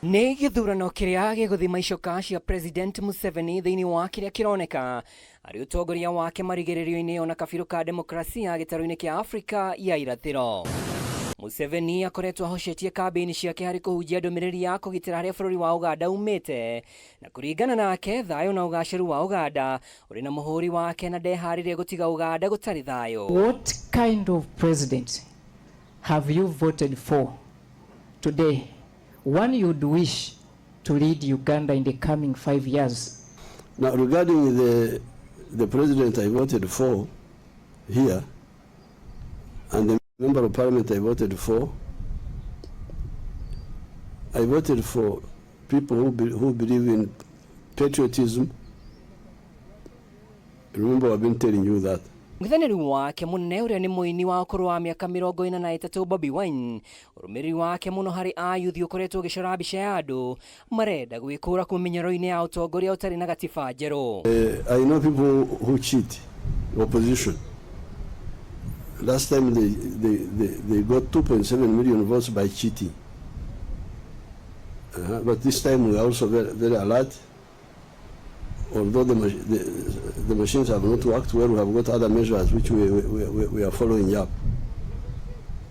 Nĩ gĩthurano kĩrĩa gĩgũthima icoka cia President Museveni thĩinĩ wa kĩrĩa kĩroneka arĩ ũtongoria wake marigĩrĩrio-inĩ ona kabirũ ka demokrasia gĩtarũ-inĩ kĩa Afrika ya irathĩro. Museveni akoretwo ahocetie kambĩini ciake harĩ kũhunjia ndũmĩrĩri ya kũgitĩra harĩa bũrũri wa Uganda umĩte, na kũringana nake thayũ na ũgacĩru wa Uganda ũrĩ na mũhũri wake na ndeharĩirie gũtiga Uganda gũtarĩ thayũ. What kind of president have you voted for today? One you'd wish to lead Uganda in the coming 5 years? Now, regarding the president I voted for here, and the member of parliament I voted for people who believe in patriotism. Remember, I've been telling you that. Mũtheneri wake mũnene ũrĩa nĩ mũini wa ũkũrũ wa mĩaka 43 Bobi Wine, ũrũmĩrĩri wake mũno harĩ ayuthi ũkoretwo ũgĩcora mbica ya andũ marenda gwĩkũra kuma mĩnyaro-inĩ ya ũtongoria ũtarĩ na gatiba njerũ. I know people who cheat opposition. Last time they got 2.7 million votes by cheating. But this time we are also very alert. Although the machines have not worked well, we have got other measures which we are following up.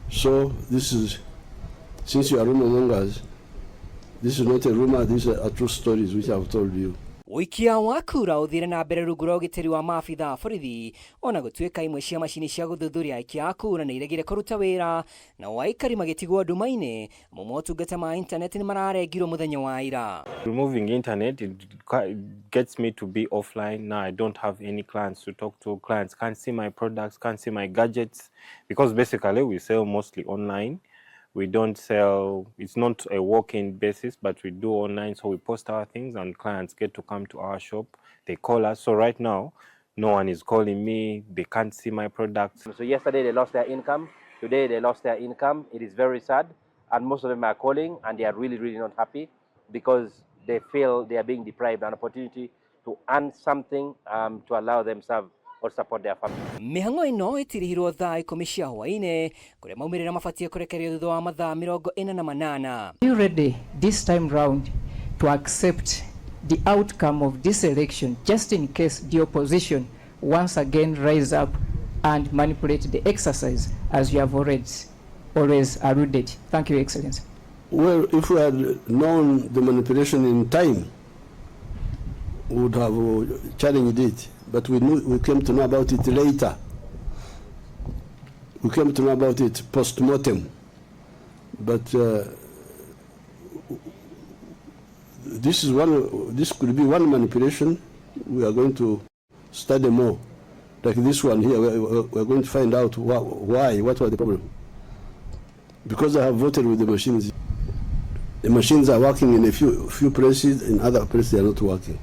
So this is, since you are rumor mongers, this is not a rumor, these are true stories which I have told you. Ũikia wa kura ũthire na mbere rungu rwa ũgitĩri wa maabitha a borithi ona gũtuĩka imwe cia macini cia gũthuthuria aikia a kura nĩ iregire kũruta wĩra na aikari magĩtigwo nduma-inĩ amwe motungata ma intaneti nĩ mararengirwo mũthenya wa ira. Removing internet, it gets me to be offline. Now I don't have any clients to talk to. Clients can't see my products, can't see my gadgets, because basically we sell mostly online. We don't sell, it's not a walk-in basis, but we do online, so we post our things and clients get to come to our shop. They call us. So right now, no one is calling me. They can't see my products. So yesterday they lost their income. Today they lost their income. It is very sad. And most of them are calling and they are really, really not happy because they feel they are being deprived an opportunity to earn something to allow themselves or support their family. Mĩhang'o ĩno ĩtirihirwo thaa 10 cia hwaĩ-inĩ kũrĩa maumĩrĩra mabatiĩ kũrekerio thutha wa mathaa 48. Are you ready this time round to accept the outcome of this election just in case the opposition once again rise up and manipulate the exercise as you have always alluded? Thank you, Excellency. Well, if we had known the manipulation in time, we would have challenged it. But we came to know about it later. We came to know about it post-mortem. But this could be one manipulation. We are going to study more. Like this one here, we're going to find out why, what was the problem. Because I have voted with the machines. The machines are working in a few places, in other places they are not working.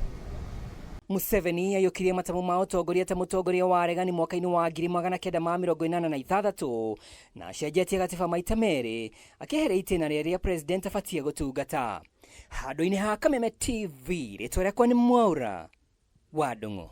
Museveni ayũkirie matamu ma ũtongoria ta mũtongoria wa regani mwaka-inĩ wa 1986 na acenjetie gatiba maita merĩ akĩeheria itĩna rĩrĩa president abatiĩ gũtungata. Handũ-inĩ ha Kameme TV rĩtwa rĩakwa nĩ Mwaura wa Ndung'u.